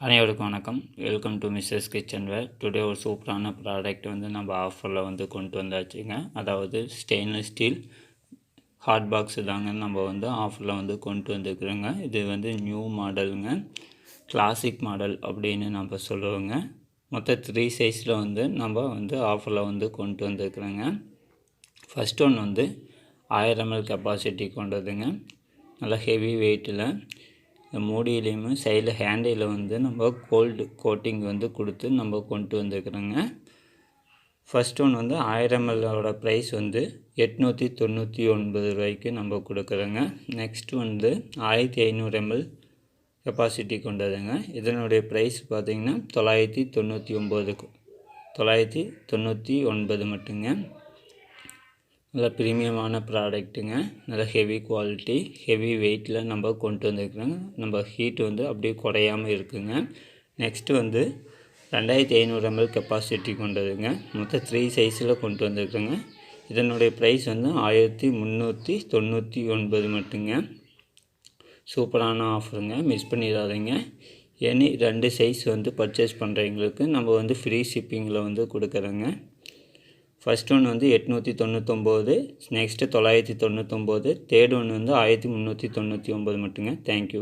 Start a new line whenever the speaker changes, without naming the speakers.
அனைவருக்கும் வணக்கம். Welcome to Mrs kitchen ware. Today ஒரு சூப்பரான ப்ராடக்ட் வந்து நம்ம ஆஃபரில் வந்து கொண்டு வந்தாச்சுங்க. அதாவது ஸ்டெயின்லெஸ் ஸ்டீல் ஹாட் பாக்ஸு தாங்க நம்ம வந்து ஆஃபரில் வந்து கொண்டு வந்துருக்குறோங்க. இது வந்து நியூ மாடலுங்க, கிளாசிக் மாடல் அப்படின்னு நம்ம சொல்லுவோங்க. மொத்தம் 3 சைஸில் வந்து நம்ம வந்து ஆஃபரில் வந்து கொண்டு வந்துருக்குறோங்க. ஃபஸ்ட் ஒன் வந்து 1000 ml கெப்பாசிட்டி கொண்டதுங்க. நல்லா ஹெவி வெயிட்டில் மூடியிலையுமே சைடில் ஹேண்டில் வந்து நம்ம கோல்டு கோட்டிங் வந்து கொடுத்து நம்ம கொண்டு வந்துருக்குறோங்க. ஃபஸ்ட் ஒன் வந்து 1000 ml ப்ரைஸ் வந்து 899 ரூபாய்க்கு நம்ம கொடுக்குறோங்க. நெக்ஸ்ட் வந்து 1500 ml கெப்பாசிட்டி கொண்டதுங்க. இதனுடைய ப்ரைஸ் பார்த்திங்கன்னா 999 மட்டுங்க. நல்ல ப்ரீமியமான ப்ராடக்ட்டுங்க. நல்ல ஹெவி குவாலிட்டி, ஹெவி வெயிட்டில் நம்ம கொண்டு வந்துருக்குறோங்க. நம்ம ஹீட் வந்து அப்படியே குறையாமல் இருக்குங்க. நெக்ஸ்ட்டு வந்து 2500 ml கெப்பாசிட்டி கொண்டதுங்க. மொத்தம் 3 சைஸில் கொண்டு வந்துருக்குறோங்க. இதனுடைய ப்ரைஸ் வந்து 1399 மட்டுங்க. சூப்பரான ஆஃபருங்க, மிஸ் பண்ணிடாதீங்க. எனி 2 சைஸ் வந்து பர்ச்சேஸ் பண்ணுறவங்களுக்கு நம்ம வந்து ஃப்ரீ ஷிப்பிங்கில் வந்து கொடுக்குறோங்க. ஃபஸ்ட் ஒன் வந்து 899, நெக்ஸ்ட்டு 999, தேர்ட் ஒன் வந்து 1399 மட்டுங்க. தேங்க்யூ.